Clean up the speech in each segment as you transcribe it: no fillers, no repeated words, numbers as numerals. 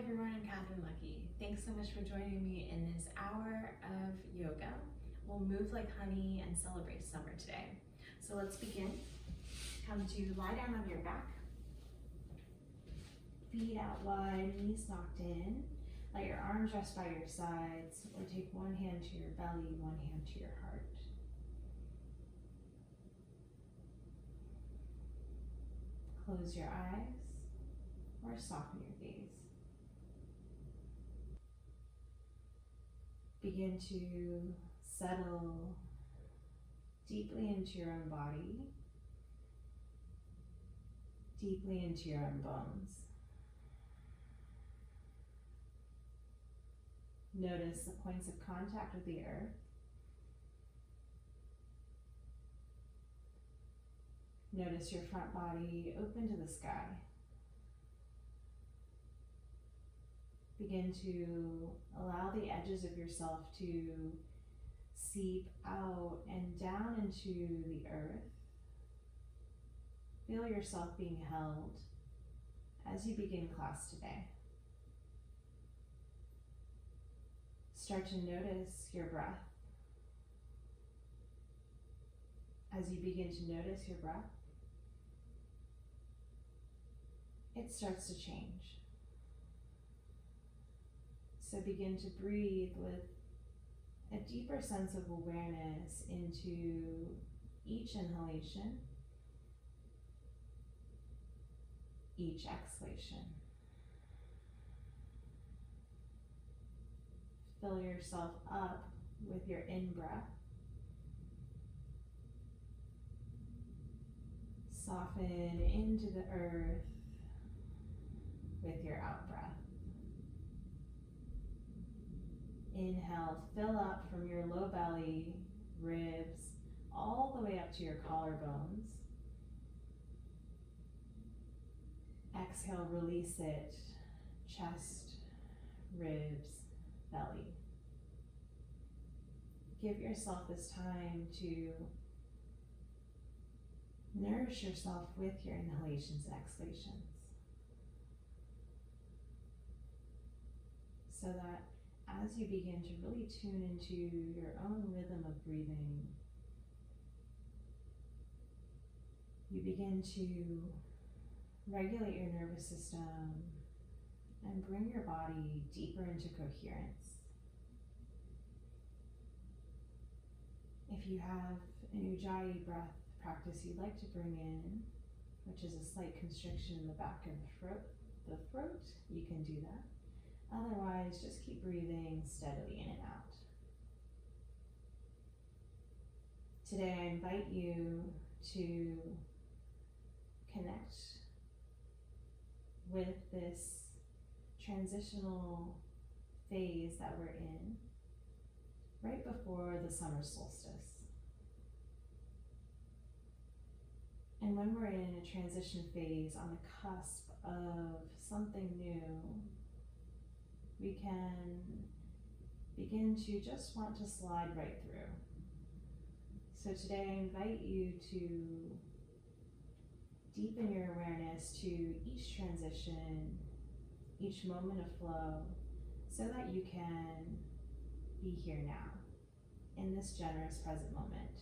everyone, I'm Catherine Lucky. Thanks so much for joining me in this hour of yoga. We'll move like honey and celebrate summer today. So let's begin. Come to lie down on your back. Feet out wide, knees knocked in. Let your arms rest by your sides, or take one hand to your belly, one hand to your heart. Close your eyes or soften your gaze. Begin to settle deeply into your own body, deeply into your own bones. Notice the points of contact with the earth. Notice your front body open to the sky. Begin to allow the edges of yourself to seep out and down into the earth. Feel yourself being held as you begin class today. Start to notice your breath. As you begin to notice your breath, it starts to change. So begin to breathe with a deeper sense of awareness into each inhalation, each exhalation. Fill yourself up with your in-breath. Soften into the earth with your out-breath. Inhale, fill up from your low belly, ribs, all the way up to your collarbones. Exhale, release it, chest, ribs, belly. Give yourself this time to nourish yourself with your inhalations and exhalations, so that as you begin to really tune into your own rhythm of breathing, you begin to regulate your nervous system and bring your body deeper into coherence. If you have an Ujjayi breath practice you'd like to bring in, which is a slight constriction in the back of the throat, you can do that. Otherwise, just keep breathing steadily in and out. Today, I invite you to connect with this transitional phase that we're in right before the summer solstice. And when we're in a transition phase on the cusp of something new, we can begin to just want to slide right through. So today I invite you to deepen your awareness to each transition, each moment of flow, so that you can be here now, in this generous present moment.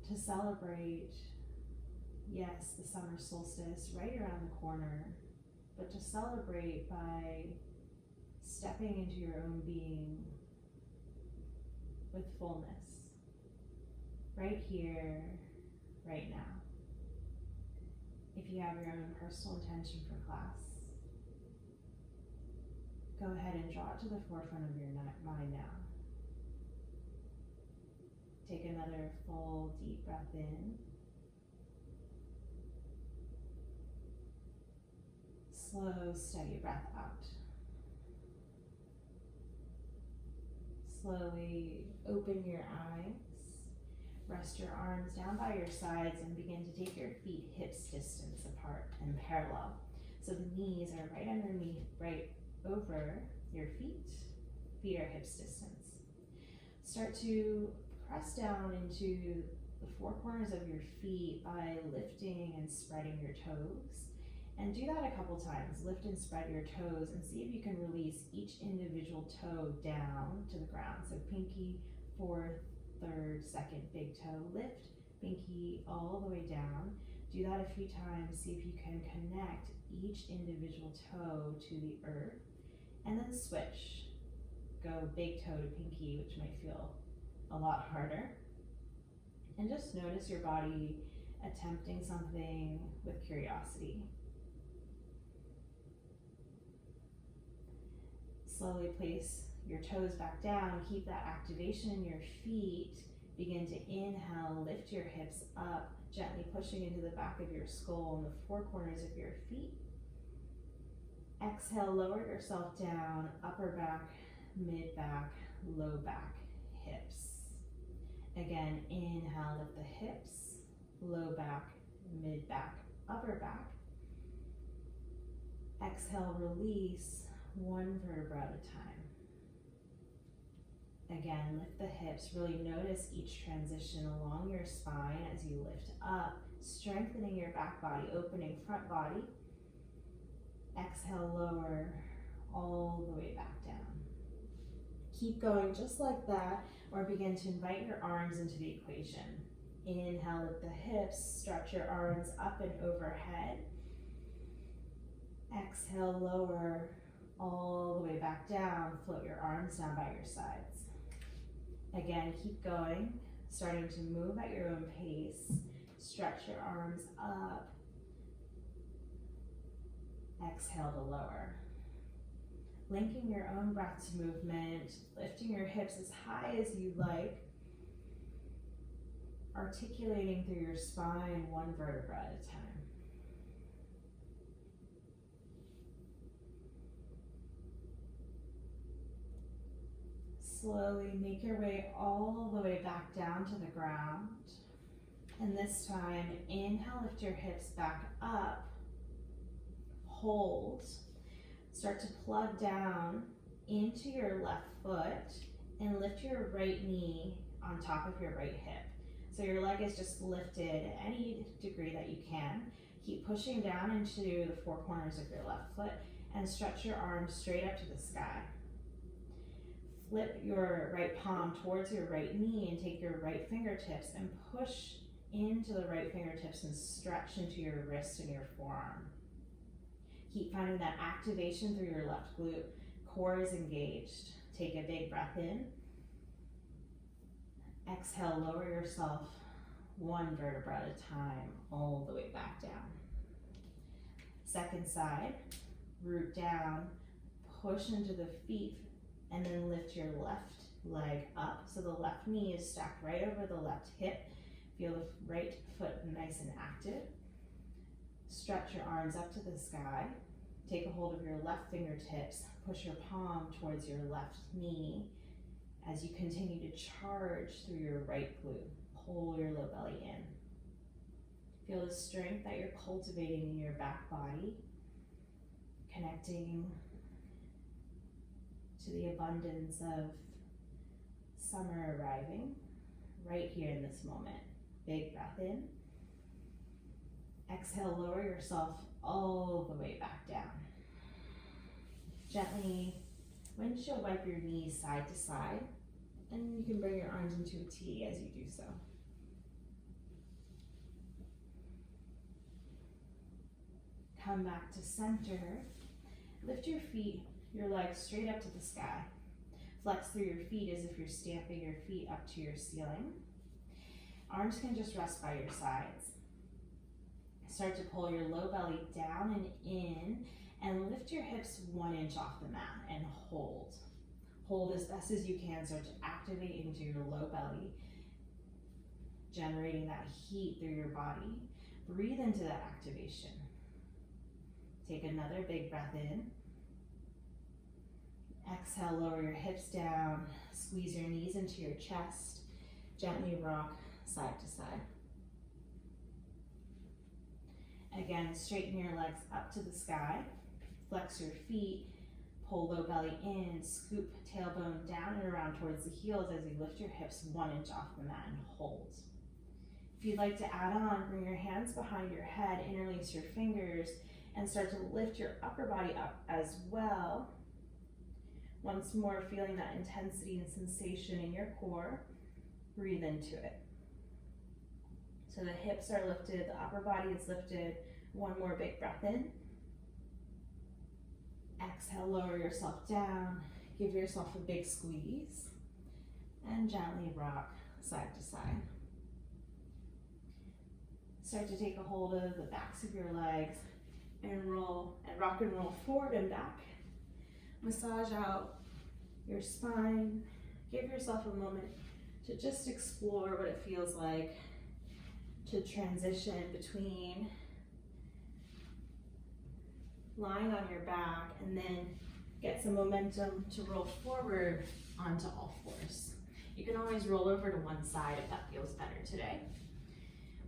To celebrate, yes, the summer solstice right around the corner, but to celebrate by stepping into your own being with fullness, right here, right now. If you have your own personal intention for class, go ahead and draw it to the forefront of your mind now. Take another full, deep breath in. Slow, steady breath out. Slowly open your eyes. Rest your arms down by your sides and begin to take your feet hips distance apart and parallel. So the knees are right underneath, right over your feet. Feet are hips distance. Start to press down into the four corners of your feet by lifting and spreading your toes, And do that a couple times. Lift and spread your toes and see if you can release each individual toe down to the ground. So pinky, fourth, third, second big toe. Lift, pinky all the way down. Do that a few times. See if you can connect each individual toe to the earth. And then switch. Go big toe to pinky, which might feel a lot harder. And just notice your body attempting something with curiosity. Slowly place your toes back down. Keep that activation in your feet. Begin to inhale, lift your hips up, gently pushing into the back of your skull and the four corners of your feet. Exhale, lower yourself down, upper back, mid back, low back, hips. Again, inhale, lift the hips, low back, mid back, upper back. Exhale, release, one vertebra at a time. Again, lift the hips, really notice each transition along your spine as you lift up, strengthening your back body, opening front body. Exhale, lower, all the way back down. Keep going just like that, or begin to invite your arms into the equation. Inhale, lift the hips, stretch your arms up and overhead. Exhale, lower, all the way back down. Float your arms down by your sides. Again, keep going, starting to move at your own pace. Stretch your arms up. Exhale to lower. Linking your own breath to movement, lifting your hips as high as you like. Articulating through your spine, one vertebra at a time. Slowly make your way all the way back down to the ground. And this time, inhale, lift your hips back up. Hold. Start to plug down into your left foot and lift your right knee on top of your right hip. So your leg is just lifted any degree that you can. Keep pushing down into the four corners of your left foot and stretch your arms straight up to the sky. Flip your right palm towards your right knee and take your right fingertips and push into the right fingertips and stretch into your wrist and your forearm. Keep finding that activation through your left glute. Core is engaged. Take a big breath in. Exhale, lower yourself one vertebra at a time, all the way back down. Second side, root down, push into the feet, and then lift your left leg up. So the left knee is stacked right over the left hip. Feel the right foot nice and active. Stretch your arms up to the sky. Take a hold of your left fingertips. Push your palm towards your left knee as you continue to charge through your right glute. Pull your low belly in. Feel the strength that you're cultivating in your back body, connecting to the abundance of summer arriving right here in this moment. Big breath in. Exhale, lower yourself all the way back down. Gently windshield wipe your knees side to side, and you can bring your arms into a T as you do so. Come back to center. Lift your feet, your legs straight up to the sky. Flex through your feet as if you're stamping your feet up to your ceiling. Arms can just rest by your sides. Start to pull your low belly down and in, and lift your hips 1 inch off the mat and hold. Hold as best as you can. Start to activate into your low belly, generating that heat through your body. Breathe into that activation. Take another big breath in. Exhale, lower your hips down, squeeze your knees into your chest, gently rock side to side. Again, straighten your legs up to the sky, flex your feet, pull low belly in, scoop tailbone down and around towards the heels as you lift your hips 1 inch off the mat and hold. If you'd like to add on, bring your hands behind your head, interlace your fingers, And start to lift your upper body up as well. Once more, feeling that intensity and sensation in your core. Breathe into it. So the hips are lifted, the upper body is lifted. One more big breath in. Exhale, lower yourself down. Give yourself a big squeeze. And gently rock side to side. Start to take a hold of the backs of your legs and roll and rock and roll forward and back. Massage out your spine. Give yourself a moment to just explore what it feels like to transition between lying on your back and then get some momentum to roll forward onto all fours. You can always roll over to one side if that feels better today.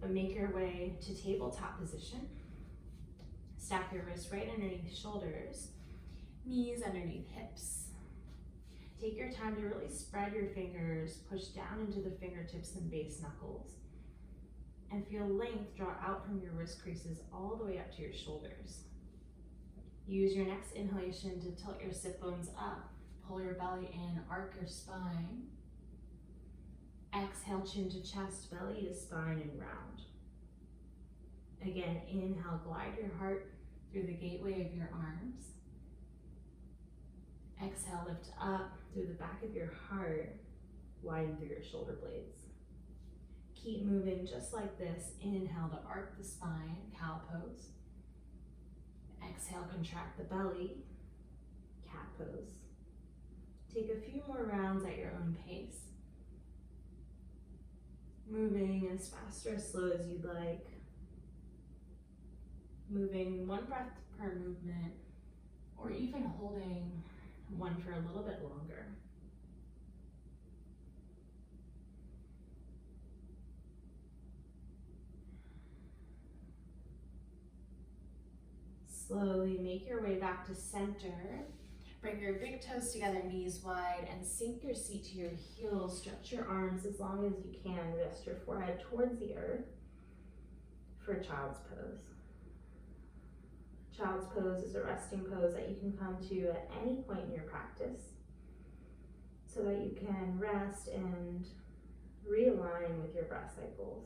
But make your way to tabletop position. Stack your wrists right underneath shoulders, knees underneath hips. Take your time to really spread your fingers, push down into the fingertips and base knuckles, and feel length draw out from your wrist creases all the way up to your shoulders. Use your next inhalation to tilt your sit bones up, pull your belly in, arc your spine. Exhale, chin to chest, belly to spine and round. Again, inhale, glide your heart through the gateway of your arms. Exhale, lift up through the back of your heart, widen through your shoulder blades. Keep moving just like this. Inhale to arc the spine, cow pose. Exhale, contract the belly, cat pose. Take a few more rounds at your own pace. Moving as fast or as slow as you'd like. Moving one breath per movement, or even holding one for a little bit longer. Slowly make your way back to center. Bring your big toes together, knees wide, and sink your seat to your heels. Stretch your arms as long as you can. Rest your forehead towards the earth for child's pose. Child's pose is a resting pose that you can come to at any point in your practice so that you can rest and realign with your breath cycles.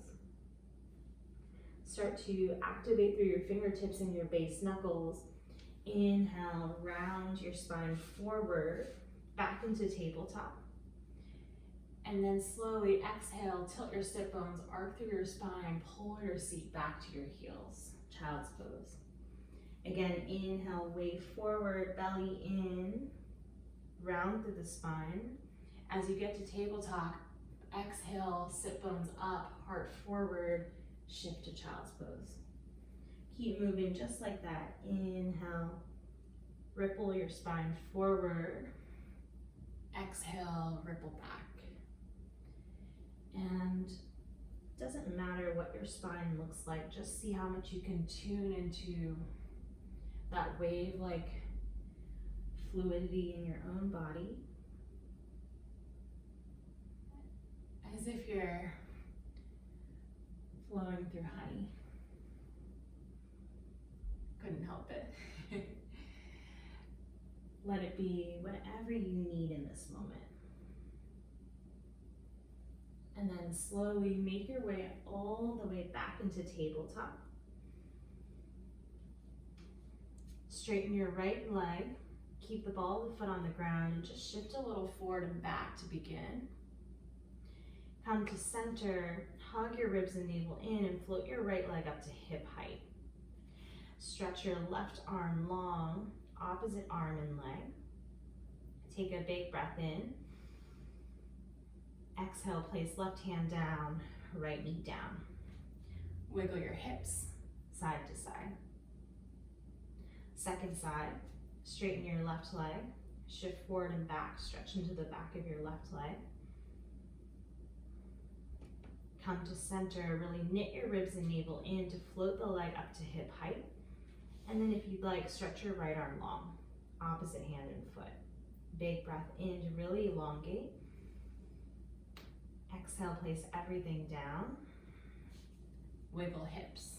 Start to activate through your fingertips and your base knuckles. Inhale, round your spine forward, back into tabletop. And then slowly exhale, tilt your sit bones, arc through your spine, pull your seat back to your heels. Child's pose. Again, inhale, wave forward, belly in, round through the spine. As you get to tabletop, exhale, sit bones up, heart forward, shift to child's pose. Keep moving just like that. Inhale, ripple your spine forward. Exhale, ripple back. And it doesn't matter what your spine looks like, just see how much you can tune into that wave-like fluidity in your own body. As if you're flowing through honey. Couldn't help it. Let it be whatever you need in this moment. And then slowly make your way all the way back into tabletop. Straighten your right leg. Keep the ball of the foot on the ground and just shift a little forward and back to begin. Come to center, hug your ribs and navel in and float your right leg up to hip height. Stretch your left arm long, opposite arm and leg. Take a big breath in. Exhale, place left hand down, right knee down. Wiggle your hips side to side. Second side, straighten your left leg, shift forward and back, stretch into the back of your left leg. Come to center, really knit your ribs and navel in to float the leg up to hip height. And then if you'd like, stretch your right arm long, opposite hand and foot. Big breath in to really elongate. Exhale, place everything down. Wiggle hips.